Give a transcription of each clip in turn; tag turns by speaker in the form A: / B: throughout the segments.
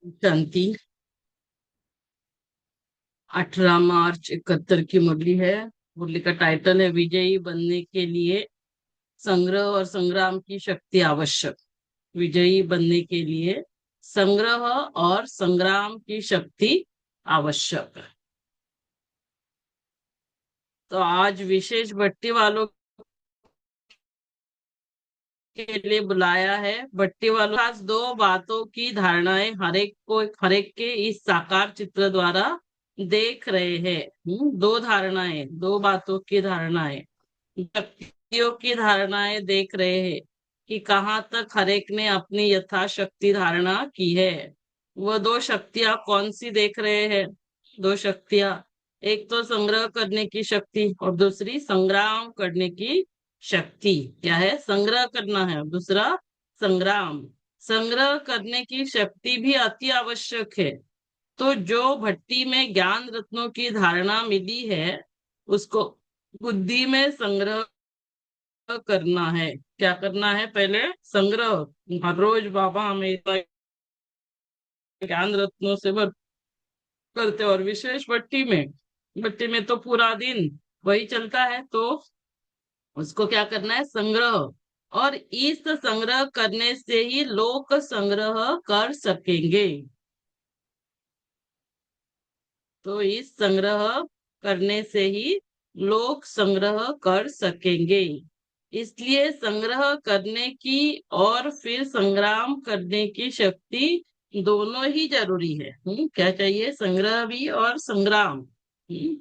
A: शांति। 18 मार्च 1971 की मुरली है। मुरली का टाइटल है विजयी बनने के लिए संग्रह और संग्राम की शक्ति आवश्यक। विजयी बनने के लिए संग्रह और संग्राम की शक्ति आवश्यक। तो आज विशेष भट्टी वालों के लिए बुलाया है। भट्टी वालों खास दो बातों की धारणाएं हरेक के इस साकार चित्र द्वारा देख रहे हैं। दो धारणाएं, दो बातों की धारणाएं, शक्तियों की धारणाएं देख रहे हैं कि कहाँ तक हरेक ने अपनी यथाशक्ति धारणा की है। वह दो शक्तियां कौन सी देख रहे हैं? दो शक्तियां, एक तो संग्रह करने की शक्ति और दूसरी संग्राम करने की शक्ति। क्या है? संग्रह करना है, दूसरा संग्राम। संग्रह करने की शक्ति भी अति आवश्यक है। तो जो भट्टी में ज्ञान रत्नों की धारणा मिली है उसको बुद्धि में संग्रह करना है। क्या करना है? पहले संग्रह। हर रोज बाबा हमें ज्ञान रत्नों से भर करते, और विशेष भट्टी में तो पूरा दिन वही चलता है। तो उसको क्या करना है? संग्रह। और इस संग्रह करने से ही लोक संग्रह कर सकेंगे। तो इस संग्रह करने से ही लोक संग्रह कर सकेंगे। इसलिए संग्रह करने की और फिर संग्राम करने की शक्ति दोनों ही जरूरी है। क्या चाहिए? संग्रह भी और संग्राम।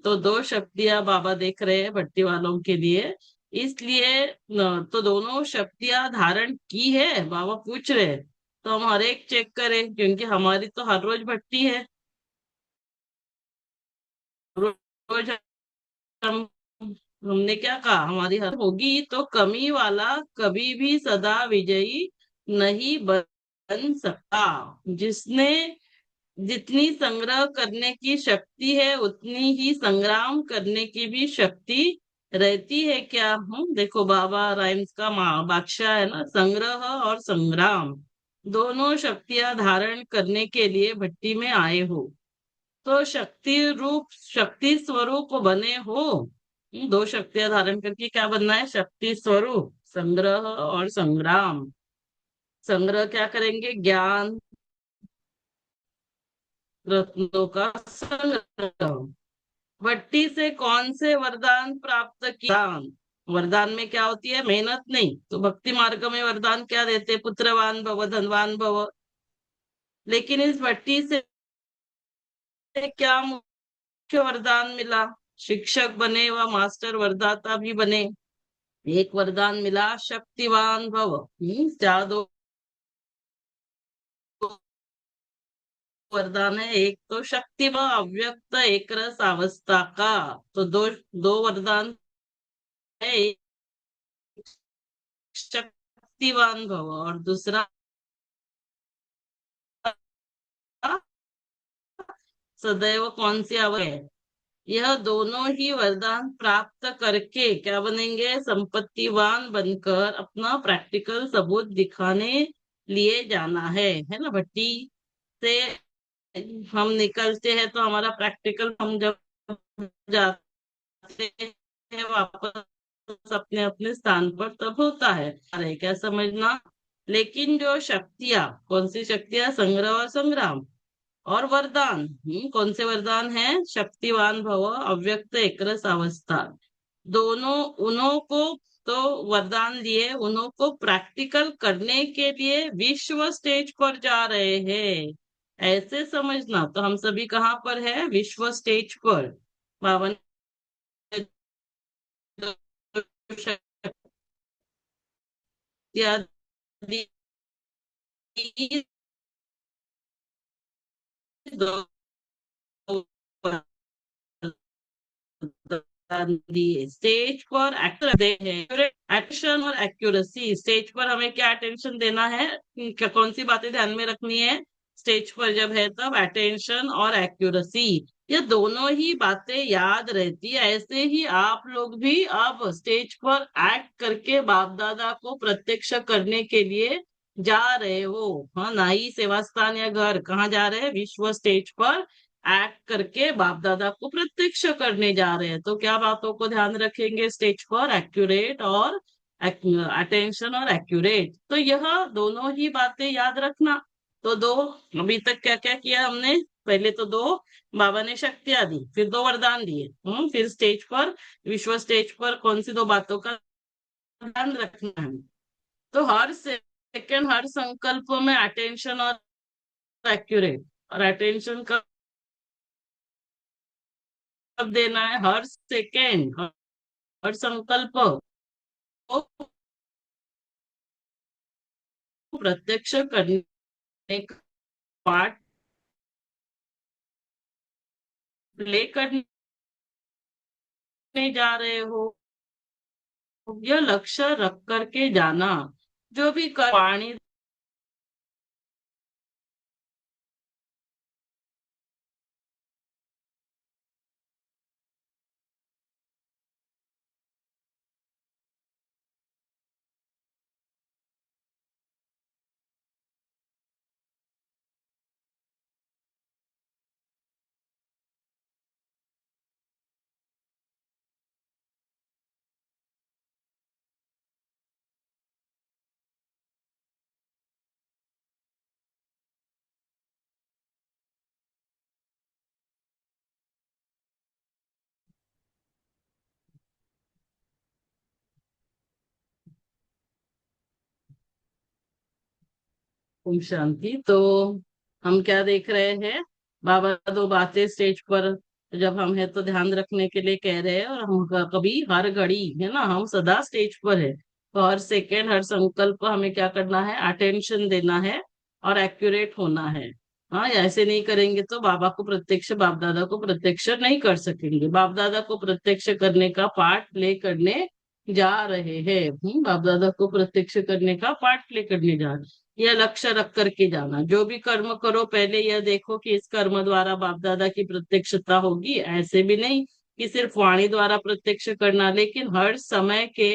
A: तो दो शक्तियां बाबा देख रहे हैं भट्टी वालों के लिए। इसलिए तो दोनों शक्तियां धारण की है, बाबा पूछ रहे हैं। तो हम हर एक चेक करें, क्योंकि हमारी तो हर रोज भट्टी है। रोज हम हमने क्या कहा? हमारी हर होगी तो कमी वाला कभी भी सदा विजयी नहीं बन सकता। जिसने जितनी संग्रह करने की शक्ति है उतनी ही संग्राम करने की भी शक्ति रहती है। क्या? देखो, बाबा राइम्स का बादशाह है ना। संग्रह और संग्राम दोनों शक्तियां धारण करने के लिए भट्टी में आए हो। तो शक्ति स्वरूप बने हो। दो शक्तियां धारण करके क्या बनना है? शक्ति स्वरूप। संग्रह और संग्राम। संग्रह क्या करेंगे? ज्ञान रत्नों का संग्रह। भट्टी से कौन से वरदान प्राप्त किया? वरदान में क्या होती है? मेहनत नहीं। तो भक्ति मार्ग में वरदान क्या देते? पुत्रवान भव, धनवान भव। लेकिन इस भट्टी से क्या मुख्य वरदान मिला? शिक्षक बने व मास्टर वरदाता भी बने। एक वरदान मिला, शक्तिवान भव। क्या दो वरदान है? एक तो शक्ति व अव्यक्त एक रस अवस्था का। तो दो दो वरदान है। एक शक्तिवान भव और दूसरा सदैव कौन सी अवस्था है? यह दोनों ही वरदान प्राप्त करके क्या बनेंगे? संपत्तिवान बनकर अपना प्रैक्टिकल सबूत दिखाने लिए जाना है ना। भट्टी से हम निकलते हैं तो हमारा प्रैक्टिकल, हम जब जाते हैं वापस अपने अपने स्थान पर, तब होता है। अरे क्या समझना। लेकिन जो शक्तियां, कौन सी शक्तियां? संग्रह और संग्राम और वरदान। कौन से वरदान है? शक्तिवान भव, अव्यक्त एकरस अवस्था। दोनों उन्हों को तो वरदान दिए, उन्हों को प्रैक्टिकल करने के लिए विश्व स्टेज पर जा रहे हैं। ऐसे समझना। तो हम सभी कहाँ पर है? विश्व स्टेज पर। बाबा ने जो शक्तियां दी, दो स्टेज पर अटेंशन और एक्यूरेसी। स्टेज पर हमें क्या अटेंशन देना है? कौन सी बातें ध्यान में रखनी है? स्टेज पर जब है तब अटेंशन और एक्यूरेसी, ये दोनों ही बातें याद रहती है। ऐसे ही आप लोग भी अब स्टेज पर एक्ट करके बाप दादा को प्रत्यक्ष करने के लिए जा रहे हो। हाँ, नाई सेवा स्थान या घर, कहाँ जा रहे हैं? विश्व स्टेज पर एक्ट करके बाप दादा को प्रत्यक्ष करने जा रहे हैं। तो क्या बातों को ध्यान रखेंगे स्टेज पर? एक्यूरेट और अटेंशन और एक्यूरेट। तो यह दोनों ही बातें याद रखना। तो दो, अभी तक क्या क्या किया हमने? पहले तो दो बाबा ने शक्तियां दी, फिर दो वरदान दिए, फिर स्टेज पर, विश्व स्टेज पर कौन सी दो बातों का ध्यान रखना है? तो हर सेकंड, हर संकल्प में अटेंशन और एक्यूरेट। और अटेंशन कब देना है? हर सेकंड, हर संकल्प को प्रत्यक्ष करने का पार्ट प्ले करने जा रहे हो। यह लक्ष्य रख करके जाना। जो भी वाणी ओम शांति। तो हम क्या देख रहे हैं? बाबा दो बातें स्टेज पर जब हम है तो ध्यान रखने के लिए कह रहे हैं, और हम कभी हर घड़ी है ना, हम सदा स्टेज पर है। तो हर सेकेंड, हर संकल्प हमें क्या करना है? अटेंशन देना है और एक्यूरेट होना है। हाँ, ऐसे नहीं करेंगे तो बाबा को प्रत्यक्ष, बाप दादा को प्रत्यक्ष नहीं कर सकेंगे। बाप दादा को प्रत्यक्ष करने का पार्ट प्ले करने जा रहे हैं। बाप दादा को प्रत्यक्ष करने का पार्ट प्ले करने जा रहे हैं। यह लक्ष्य रख करके जाना। जो भी कर्म करो पहले यह देखो कि इस कर्म द्वारा बाप दादा की प्रत्यक्षता होगी। ऐसे भी नहीं कि सिर्फ वाणी द्वारा प्रत्यक्ष करना, लेकिन हर समय के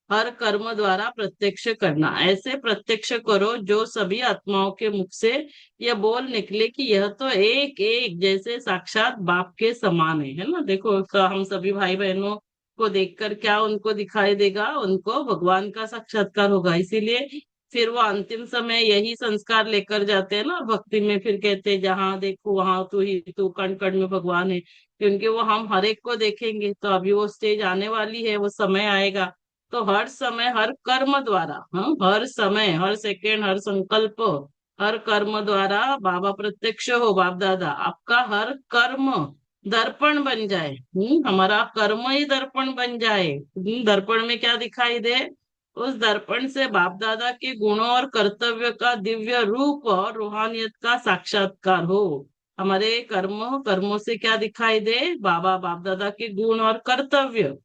A: हर कर्म द्वारा प्रत्यक्ष करना। ऐसे प्रत्यक्ष करो जो सभी आत्माओं के मुख से यह बोल निकले कि यह तो एक एक जैसे साक्षात बाप के समान है ना। देखो, हम सभी भाई बहनों को देखकर क्या उनको दिखाई देगा? उनको भगवान का साक्षात्कार होगा। इसीलिए फिर वो अंतिम समय यही संस्कार लेकर जाते हैं ना भक्ति में। फिर कहते हैं जहां देखो वहां तू ही तू, कण कण में भगवान है। क्योंकि वो हम हर एक को देखेंगे। तो अभी वो स्टेज आने वाली है, वो समय आएगा। तो हर समय, हर कर्म द्वारा, हाँ, हर समय, हर सेकेंड, हर संकल्प, हर कर्म द्वारा बाबा प्रत्यक्ष हो। बाप दादा आपका हर कर्म दर्पण बन जाए। हमारा कर्म ही दर्पण बन जाए। दर्पण में क्या दिखाई दे? उस दर्पण से बाप दादा के गुणों और कर्तव्य का दिव्य रूप और रूहानियत का साक्षात्कार हो। हमारे कर्मों से क्या दिखाई दे? बाबा बाप दादा के गुण और कर्तव्य।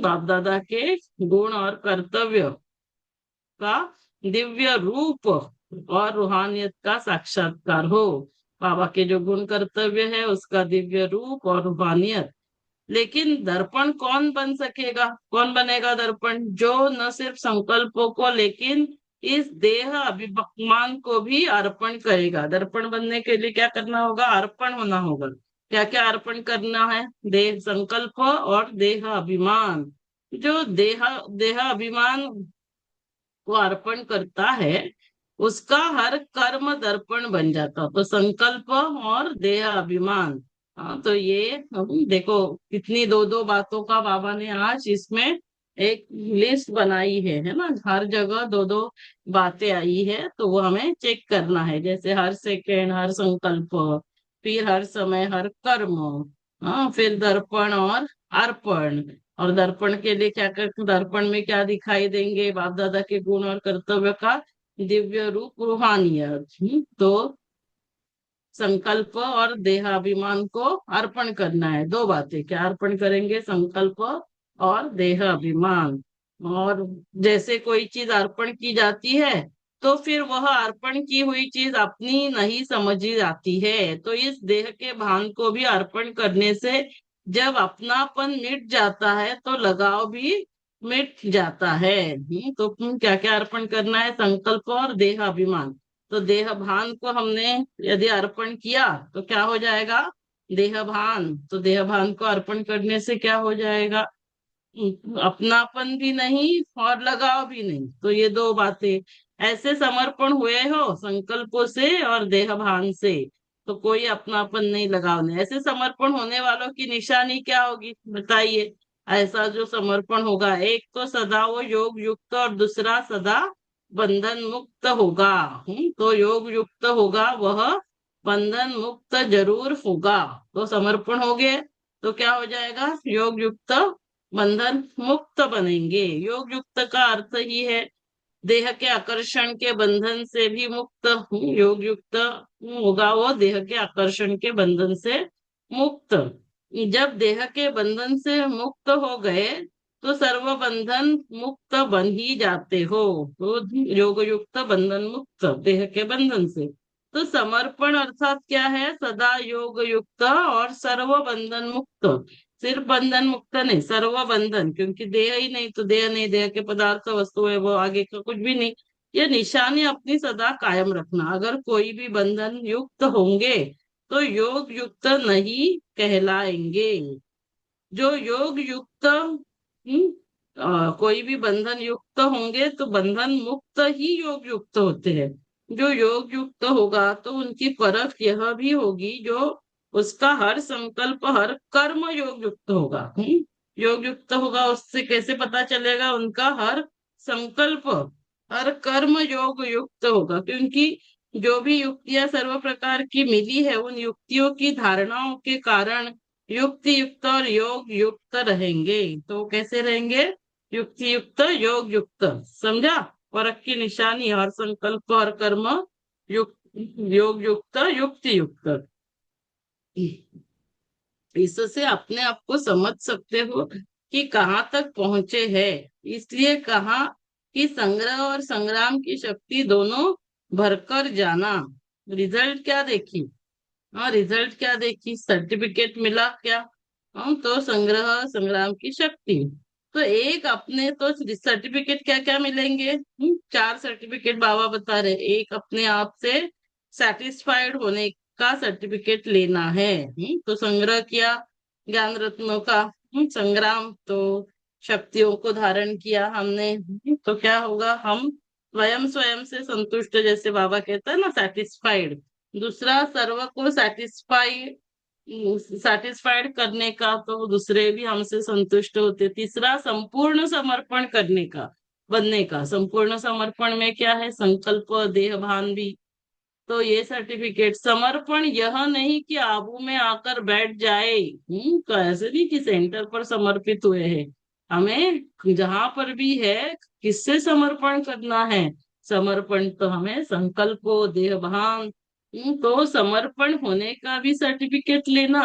A: बाप दादा के गुण और कर्तव्य का दिव्य रूप और रूहानियत का साक्षात्कार हो। बाबा के जो गुण कर्तव्य है उसका दिव्य रूप और रूहानियत। लेकिन दर्पण कौन बन सकेगा? कौन बनेगा दर्पण? जो न सिर्फ संकल्पों को लेकिन इस देह अभिमान को भी अर्पण करेगा। दर्पण बनने के लिए क्या करना होगा? अर्पण होना होगा। क्या क्या अर्पण करना है? देह संकल्प और देह अभिमान। जो देह देह अभिमान को अर्पण करता है उसका हर कर्म दर्पण बन जाता। तो संकल्प और देह अभिमान। हाँ, तो ये देखो कितनी दो दो बातों का बाबा ने आज इसमें एक लिस्ट बनाई है ना। हर जगह दो दो बातें आई है, तो वो हमें चेक करना है। जैसे हर सेकेंड, हर संकल्प, फिर हर समय, हर कर्म, हाँ, फिर दर्पण और अर्पण। और दर्पण के लिए क्या कर, दर्पण में क्या दिखाई देंगे? बाप दादा के गुण और कर्तव्य का दिव्य रूप, रूहानियत। तो संकल्प और देहाभिमान को अर्पण करना है। दो बातें, क्या अर्पण करेंगे? संकल्प और देहाभिमान। और जैसे कोई चीज अर्पण की जाती है तो फिर वह अर्पण की हुई चीज अपनी नहीं समझी जाती है। तो इस देह के भान को भी अर्पण करने से जब अपनापन मिट जाता है तो लगाव भी मिट जाता है। तो क्या क्या अर्पण करना है? संकल्प और देहाभिमान। तो देहभान को हमने यदि अर्पण किया तो क्या हो जाएगा? देहभान। तो देहभान को अर्पण करने से क्या हो जाएगा? अपनापन भी नहीं और लगाव भी नहीं। तो ये दो बातें ऐसे समर्पण हुए हो संकल्पों से और देहभान से, तो कोई अपनापन नहीं, लगाव नहीं। ऐसे समर्पण होने वालों की निशानी क्या होगी बताइए? ऐसा जो समर्पण होगा, एक तो सदा वो योग युक्त और दूसरा सदा बंधन मुक्त होगा। तो योग युक्त होगा वह बंधन मुक्त जरूर होगा। तो समर्पण हो गए तो क्या हो जाएगा? योग युक्त बंधन मुक्त बनेंगे। योग युक्त का अर्थ ही है देह के आकर्षण के बंधन से भी मुक्त। योग युक्त होगा वो देह के आकर्षण के बंधन से मुक्त। जब देह के बंधन से मुक्त हो गए तो सर्व बंधन मुक्त बन ही जाते हो। तो योग युक्त बंधन मुक्त देह के बंधन से। तो समर्पण अर्थात क्या है? सदा योग युक्त और सर्व बंधन मुक्त। सिर्फ बंधन मुक्त नहीं, सर्व बंधन, क्योंकि देह ही नहीं तो देह नहीं, देह के पदार्थ वस्तु है वो, आगे का कुछ भी नहीं। ये निशानी अपनी सदा कायम रखना। अगर कोई भी बंधन युक्त होंगे तो योग युक्त नहीं कहलाएंगे। जो योग युक्त कोई भी बंधन युक्त होंगे तो बंधन मुक्त ही योग युक्त होते हैं। जो योग युक्त होगा तो उनकी परख यह भी होगी, जो उसका हर संकल्प हर कर्म योग युक्त होगा। योग युक्त होगा उससे कैसे पता चलेगा? उनका हर संकल्प हर कर्म योग युक्त होगा, क्योंकि जो भी युक्तियां सर्व प्रकार की मिली है उन युक्तियों की धारणाओं के कारण युक्ति युक्त और योग युक्त रहेंगे। तो कैसे रहेंगे? युक्ति युक्त योग युक्त। समझा? परख की निशानी हर संकल्प और कर्म युक्त, योग युक्त युक्ति युक्त। इससे अपने आप को समझ सकते हो कि कहाँ तक पहुंचे हैं। इसलिए कहा कि संग्रह और संग्राम की शक्ति दोनों भरकर जाना। रिजल्ट क्या देखी? हाँ, रिजल्ट क्या देखी? सर्टिफिकेट मिला क्या? हाँ, तो संग्रह संग्राम की शक्ति। तो एक अपने तो सर्टिफिकेट क्या क्या मिलेंगे? चार सर्टिफिकेट बाबा बता रहे। एक अपने आप से सेटिस्फाइड होने का सर्टिफिकेट लेना है। तो संग्रह किया ज्ञान रत्नों का। संग्राम तो शक्तियों को धारण किया हमने। तो क्या होगा? हम स्वयं स्वयं से संतुष्ट, जैसे बाबा कहता है ना, सेटिस्फाइड। दूसरा सर्व को सेटिस्फाइड करने का, तो दूसरे भी हमसे संतुष्ट होते। तीसरा संपूर्ण समर्पण करने का, बनने का। संपूर्ण समर्पण में क्या है? संकल्प देह भान भी। तो ये सर्टिफिकेट समर्पण यह नहीं कि आबू में आकर बैठ जाए। तो ऐसे भी कि सेंटर पर समर्पित हुए हैं। हमें जहां पर भी है किससे समर्पण करना है? समर्पण तो हमें संकल्प देह भान। तो समर्पण होने का भी सर्टिफिकेट लेना।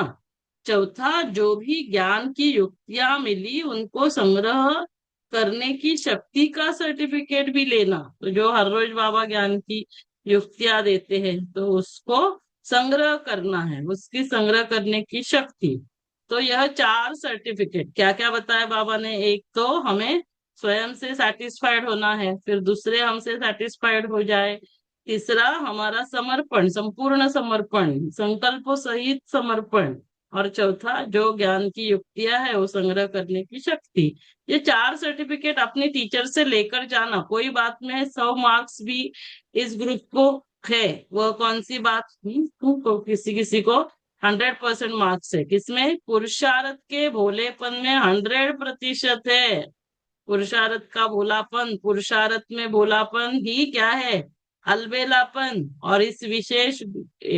A: चौथा, जो भी ज्ञान की युक्तियां मिली उनको संग्रह करने की शक्ति का सर्टिफिकेट भी लेना। तो जो हर रोज बाबा ज्ञान की युक्तियां देते हैं तो उसको संग्रह करना है, उसकी संग्रह करने की शक्ति। तो यह चार सर्टिफिकेट क्या क्या बताया बाबा ने? एक तो हमें स्वयं से सेटिस्फाइड होना है, फिर दूसरे हमसे सेटिस्फाइड हो जाए, तीसरा हमारा समर्पण, संपूर्ण समर्पण, संकल्पों सहित समर्पण, और चौथा जो ज्ञान की युक्तियां है वो संग्रह करने की शक्ति। ये चार सर्टिफिकेट अपने टीचर से लेकर जाना। कोई बात में 100 मार्क्स भी इस ग्रुप को है। वह कौन सी बात? तो किसी किसी को 100% मार्क्स है। किसमें? पुरुषार्थ के भोलेपन में 100% है। पुरुषार्थ का भोलापन, पुरुषार्थ में भोलापन ही क्या है? अलबेलापन। और इस विशेष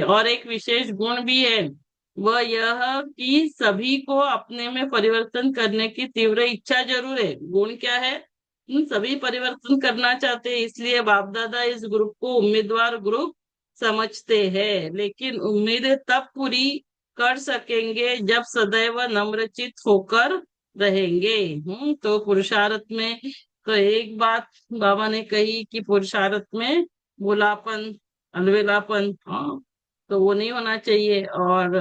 A: और एक विशेष गुण भी है, वह यह कि सभी को अपने में परिवर्तन करने की तीव्र इच्छा जरूर है। गुण क्या है? सभी परिवर्तन करना चाहते हैं, इसलिए बाप दादा इस ग्रुप को उम्मीदवार ग्रुप समझते हैं। लेकिन उम्मीदें तब पूरी कर सकेंगे जब सदैव नम्रचित होकर रहेंगे। तो पुरुषार्थ में तो एक बात बाबा ने कही कि पुरुषार्थ में भोलापन, अलवेलापन, तो वो नहीं होना चाहिए। और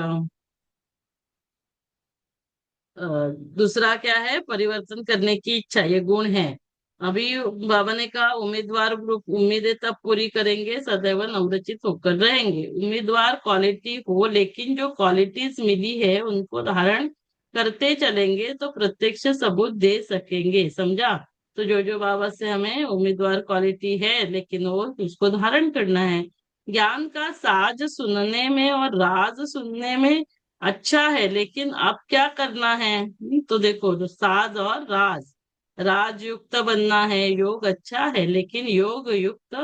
A: दूसरा क्या है, परिवर्तन करने की इच्छा, ये गुण है। अभी बाबा ने कहा उम्मीदवार ग्रुप उम्मीदें तब पूरी करेंगे सदैव नवरचित होकर रहेंगे। उम्मीदवार क्वालिटी हो, लेकिन जो क्वालिटीज मिली है उनको धारण करते चलेंगे तो प्रत्यक्ष सबूत दे सकेंगे, समझा। तो जो जो बाबा से हमें उम्मीदवार क्वालिटी है, लेकिन वो उसको धारण करना है। ज्ञान का साज सुनने में और राज सुनने में अच्छा है, लेकिन अब क्या करना है? तो देखो, जो साज और राज, राज युक्त बनना है, योग अच्छा है लेकिन योग युक्त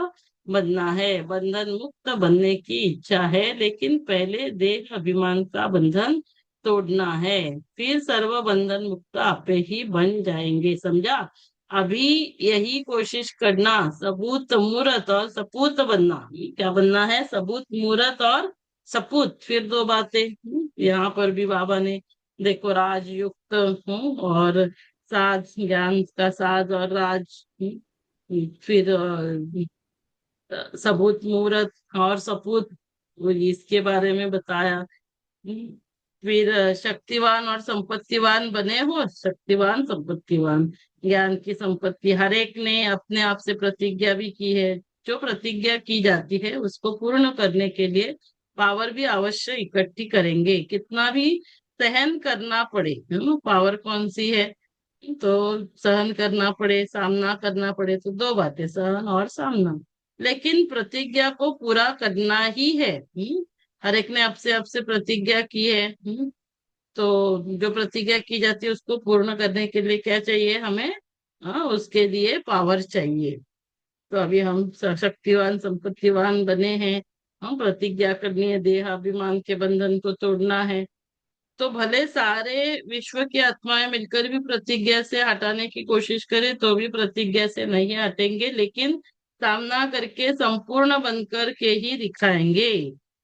A: बनना है। बंधन मुक्त बनने की इच्छा है, लेकिन पहले देह अभिमान का बंधन तोड़ना है, फिर सर्व बंधन मुक्त आपे ही बन जाएंगे, समझा। अभी यही कोशिश करना, सबूत मूर्त और सपूत बनना। क्या बनना है? सबूत मूर्त और सपूत, फिर दो बातें। यहाँ पर भी बाबा ने देखो राजयुक्त और साज, ज्ञान का साज और राज, फिर सबूत मूर्त और सपूत, वो इसके बारे में बताया। फिर शक्तिवान और संपत्तिवान बने हो, शक्तिवान संपत्तिवान, ज्ञान की संपत्ति। हर एक ने अपने आप से प्रतिज्ञा भी की है। जो प्रतिज्ञा की जाती है उसको पूर्ण करने के लिए पावर भी अवश्य इकट्ठी करेंगे, कितना भी सहन करना पड़े, है ना। पावर कौन सी है? तो सहन करना पड़े, सामना करना पड़े, तो दो बातें, सहन और सामना। लेकिन प्रतिज्ञा को पूरा करना ही है। हर एक ने आपसे प्रतिज्ञा की है। तो जो प्रतिज्ञा की जाती है उसको पूर्ण करने के लिए क्या चाहिए हमें? हाँ, उसके लिए पावर चाहिए। तो अभी हम शक्तिवान संपत्तिवान बने हैं, हम प्रतिज्ञा करनी है, देहाभिमान के बंधन को तोड़ना है। तो भले सारे विश्व की आत्माएं मिलकर भी प्रतिज्ञा से हटाने की कोशिश करें तो भी प्रतिज्ञा से नहीं हटेंगे, लेकिन सामना करके संपूर्ण बनकर के ही दिखाएंगे।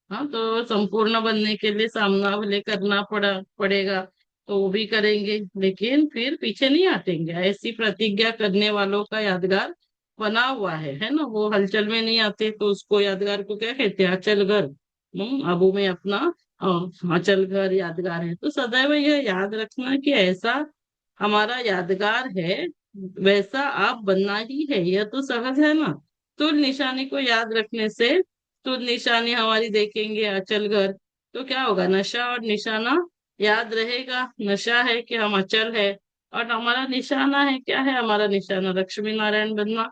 A: हाँ, तो संपूर्ण बनने के लिए सामना भले करना पड़ेगा, तो वो भी करेंगे, लेकिन फिर पीछे नहीं हटेंगे। ऐसी प्रतिज्ञा करने वालों का यादगार बना हुआ है ना। वो हलचल में नहीं आते, तो उसको यादगार को क्या कहते हैं? अचल घर। अबू में अपना अचल घर यादगार है। तो सदैव यह याद रखना कि ऐसा हमारा यादगार है, वैसा आप बनना ही है, यह तो सहज है ना। तुल निशानी को याद रखने से, तुल निशानी हमारी देखेंगे अचल घर, तो क्या होगा? नशा और निशाना याद रहेगा। नशा है कि हम अचल है, और हमारा निशाना है, क्या है हमारा निशाना? लक्ष्मी नारायण बनना।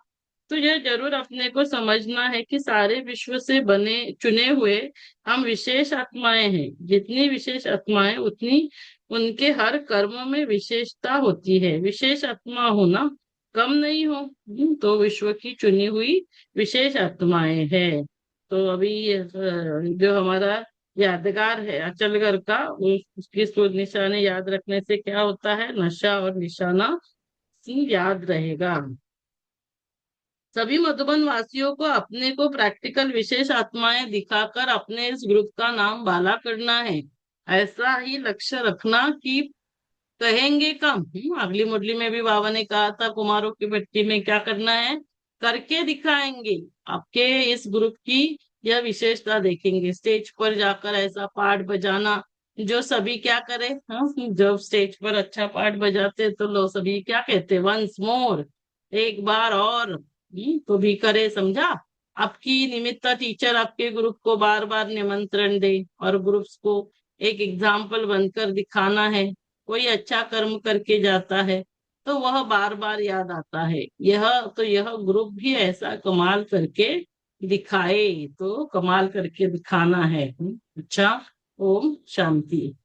A: तो यह जरूर अपने को समझना है कि सारे विश्व से बने चुने हुए हम विशेष आत्माएं हैं। जितनी विशेष आत्माएं उतनी उनके हर कर्म में विशेषता होती है। विशेष आत्मा होना कम नहीं हो। तो विश्व की चुनी हुई विशेष आत्माएं हैं। तो अभी जो हमारा यादगार है अचलगर का, उसकी सूद निशानी याद रखने से क्या होता है? नशा और निशाना याद रहेगा। सभी मधुबन वासियों को अपने को प्रैक्टिकल विशेष आत्माएं दिखाकर अपने इस ग्रुप का नाम बाला करना है। ऐसा ही लक्ष्य रखना कि कहेंगे कम। अगली मुरली में भी बाबा ने कहा था कुमारों की भट्टी में क्या करना है? करके दिखाएंगे। आपके इस ग्रुप की यह विशेषता देखेंगे। स्टेज पर जाकर ऐसा पाठ बजाना जो सभी क्या करे। हाँ, जब स्टेज पर अच्छा पाठ बजाते तो लोग सभी क्या कहते? वंस मोर, एक बार और। तो भी करे, समझा। आपकी निमित्त टीचर आपके ग्रुप को बार बार निमंत्रण दे, और ग्रुप्स को एक एग्जाम्पल बनकर दिखाना है। कोई अच्छा कर्म करके जाता है तो वह बार बार याद आता है। यह ग्रुप भी ऐसा कमाल करके दिखाए, तो कमाल करके दिखाना है। अच्छा, ओम शांति।